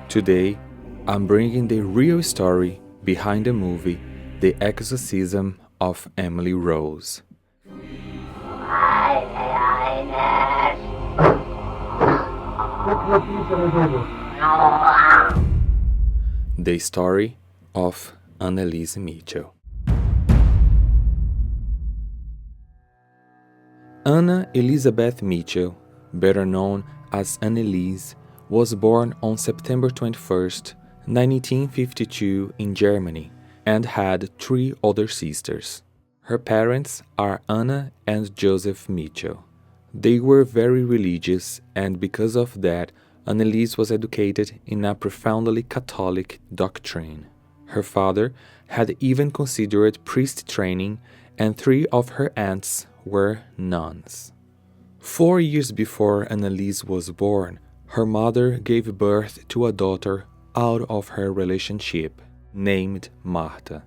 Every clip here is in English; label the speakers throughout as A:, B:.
A: Today, I'm bringing the real story behind the movie The Exorcism of Emily Rose. The story of Anneliese Michel. Anna Elizabeth Michel, better known as Anneliese, was born on September 21st, 1952 in Germany and had three older sisters. Her parents are Anna and Joseph Michel. They were very religious, and because of that, Anneliese was educated in a profoundly Catholic doctrine. Her father had even considered priest training, and three of her aunts were nuns. 4 years before Anneliese was born, her mother gave birth to a daughter out of her relationship, named Martha.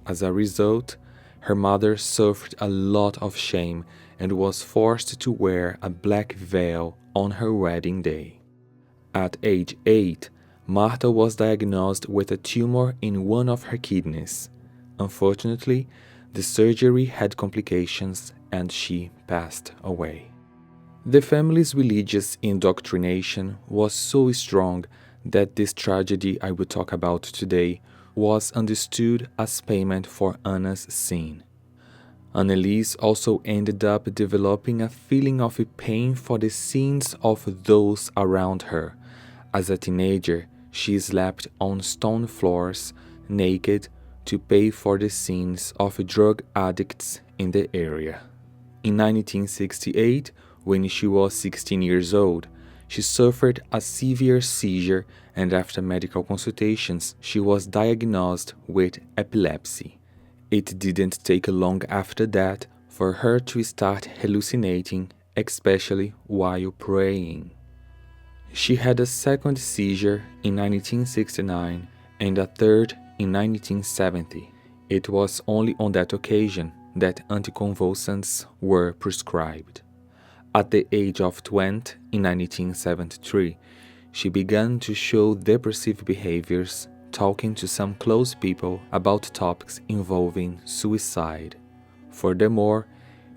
A: As a result, her mother suffered a lot of shame and was forced to wear a black veil on her wedding day. At age 8, Martha was diagnosed with a tumor in one of her kidneys. Unfortunately, the surgery had complications and she passed away. The family's religious indoctrination was so strong that this tragedy I will talk about today was understood as payment for Anna's sin. Anneliese also ended up developing a feeling of pain for the sins of those around her. As a teenager, she slept on stone floors, naked, to pay for the sins of drug addicts in the area. In 1968, when she was 16 years old, she suffered a severe seizure, and after medical consultations, she was diagnosed with epilepsy. It didn't take long after that for her to start hallucinating, especially while praying. She had a second seizure in 1969 and a third in 1970. It was only on that occasion that anticonvulsants were prescribed. At the age of 20, in 1973, she began to show depressive behaviors, talking to some close people about topics involving suicide. Furthermore,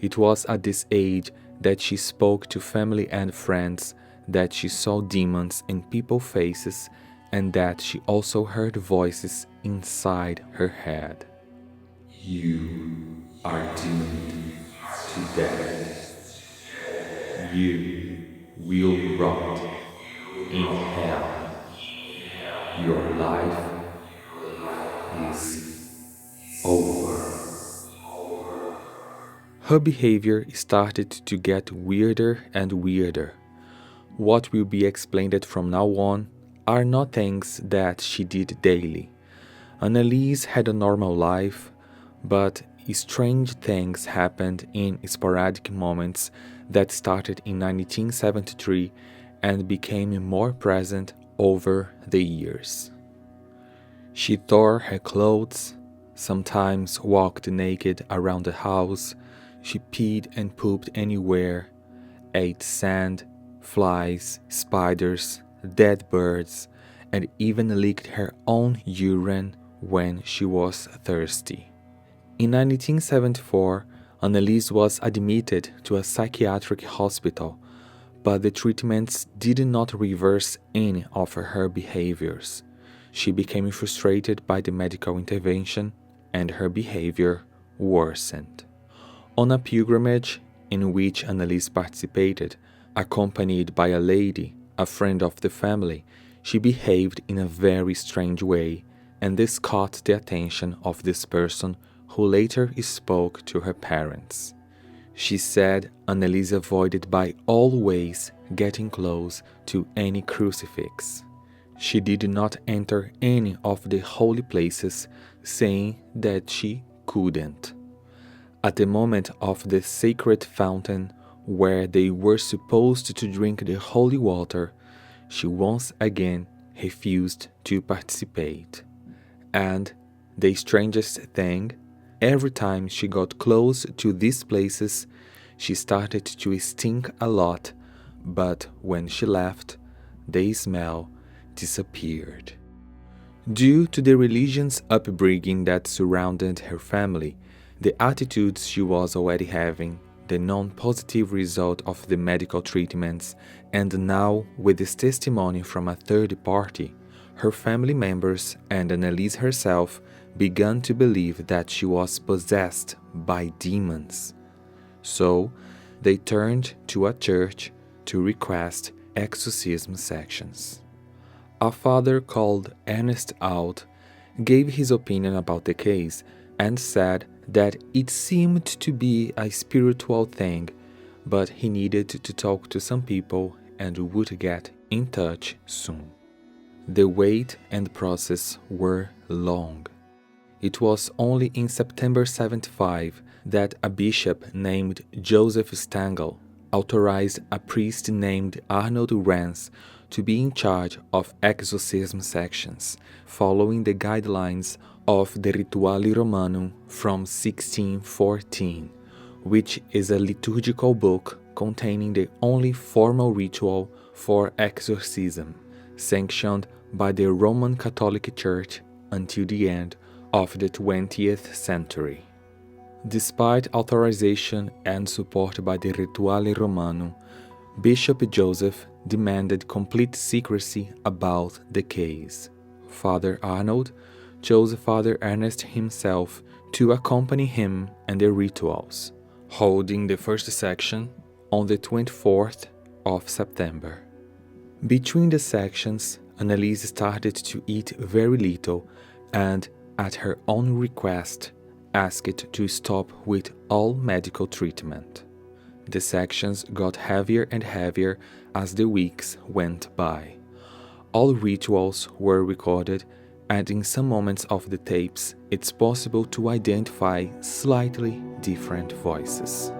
A: it was at this age that she spoke to family and friends that she saw demons in people's faces and that she also heard voices inside her head. You are doomed to death. You will rot in hell. Your life is over. Her behavior started to get weirder and weirder. What will be explained from now on are not things that she did daily. Anneliese had a normal life, but strange things happened in sporadic moments that started in 1973 and became more present over the years. She tore her clothes, sometimes walked naked around the house, she peed and pooped anywhere, ate sand, flies, spiders, dead birds, and even licked her own urine when she was thirsty. In 1974, Anneliese was admitted to a psychiatric hospital, but the treatments did not reverse any of her behaviors. She became frustrated by the medical intervention, and her behavior worsened. On a pilgrimage in which Anneliese participated, accompanied by a lady, a friend of the family, she behaved in a very strange way, and this caught the attention of this person who later spoke to her parents. She said Anneliese avoided by all ways getting close to any crucifix. She did not enter any of the holy places, saying that she couldn't. At the moment of the sacred fountain, where they were supposed to drink the holy water, she once again refused to participate. And the strangest thing, every time she got close to these places, she started to stink a lot, but when she left, the smell disappeared. Due to the religious upbringing that surrounded her family, the attitudes she was already having, the non-positive result of the medical treatments, and now with this testimony from a third party, her family members and Anneliese herself began to believe that she was possessed by demons. So, they turned to a church to request exorcism sessions. A father called Ernest Out gave his opinion about the case and said that it seemed to be a spiritual thing, but he needed to talk to some people and would get in touch soon. The wait and process were long. It was only in September 75 that a bishop named Joseph Stangl authorized a priest named Arnold Rance to be in charge of exorcism sections, following the guidelines of the Rituale Romanum from 1614, which is a liturgical book containing the only formal ritual for exorcism, sanctioned by the Roman Catholic Church until the end of the 20th century. Despite authorization and support by the Rituale Romanum, Bishop Joseph demanded complete secrecy about the case. Father Arnold chose Father Ernest himself to accompany him in the rituals, holding the first section on the 24th of September. Between the sections, Anneliese started to eat very little and, at her own request, asked to stop with all medical treatment. The sections got heavier and heavier as the weeks went by. All rituals were recorded, and in some moments of the tapes, it's possible to identify slightly different voices.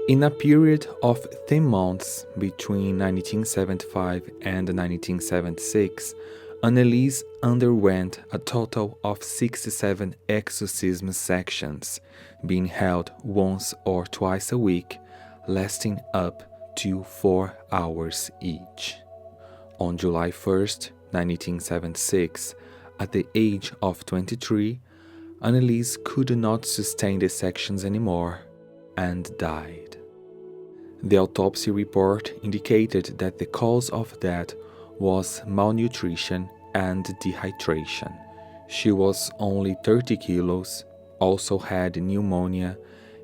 A: In a period of 10 months between 1975 and 1976, Anneliese underwent a total of 67 exorcism sections, being held once or twice a week, lasting up to 4 hours each. On July 1st, 1976, at the age of 23, Anneliese could not sustain the sections anymore and died. The autopsy report indicated that the cause of death was malnutrition and dehydration. She was only 30 kilos, also had pneumonia,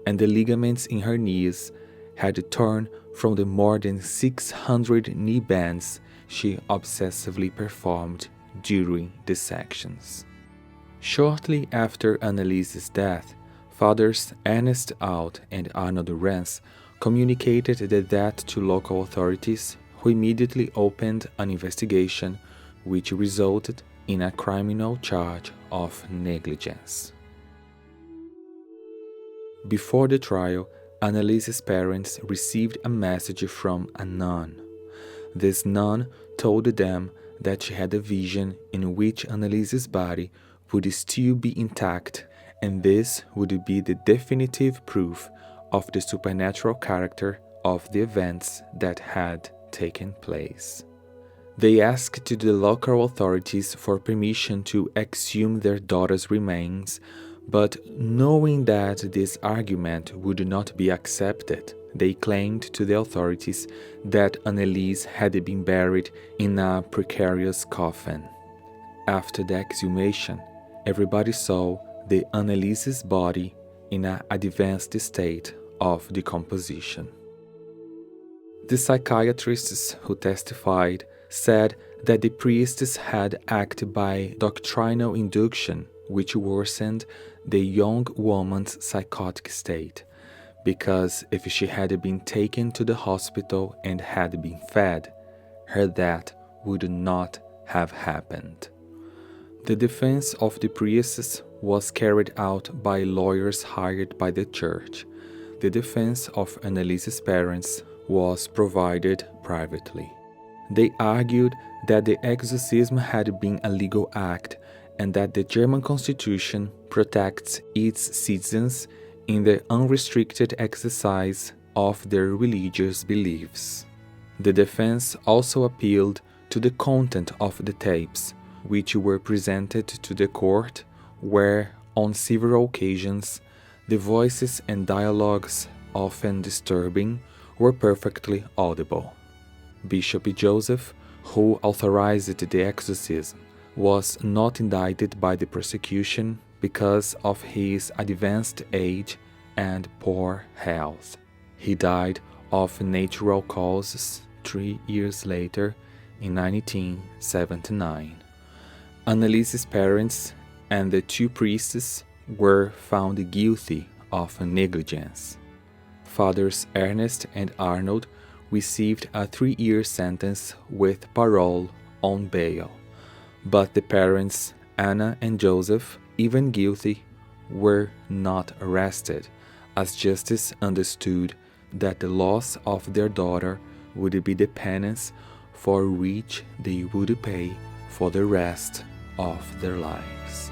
A: and the ligaments in her knees had torn from the more than 600 knee bends she obsessively performed during the sections. Shortly after Anneliese's death, Fathers Ernest Out and Arnold Rance communicated the death to local authorities, who immediately opened an investigation which resulted in a criminal charge of negligence. Before the trial, Anneliese's parents received a message from a nun. This nun told them that she had a vision in which Anneliese's body would still be intact, and this would be the definitive proof of the supernatural character of the events that had taken place. They asked the local authorities for permission to exhume their daughter's remains, but knowing that this argument would not be accepted, they claimed to the authorities that Anneliese had been buried in a precarious coffin. After the exhumation, everybody saw the Anneliese's body in an advanced state of decomposition. The psychiatrists who testified said that the priests had acted by doctrinal induction, which worsened the young woman's psychotic state, because if she had been taken to the hospital and had been fed, her death would not have happened. The defense of the priests was carried out by lawyers hired by the church. The defense of Anneliese's parents was provided privately. They argued that the exorcism had been a legal act and that the German constitution protects its citizens in the unrestricted exercise of their religious beliefs. The defense also appealed to the content of the tapes, which were presented to the court, where, on several occasions, the voices and dialogues, often disturbing, were perfectly audible. Bishop Joseph, who authorized the exorcism, was not indicted by the prosecution because of his advanced age and poor health. He died of natural causes 3 years later, in 1979. Anneliese's parents and the 2 priests were found guilty of negligence. Fathers Ernest and Arnold received a 3-year sentence with parole on bail, but the parents, Anna and Joseph, even guilty, were not arrested, as justice understood that the loss of their daughter would be the penance for which they would pay for the rest of their lives.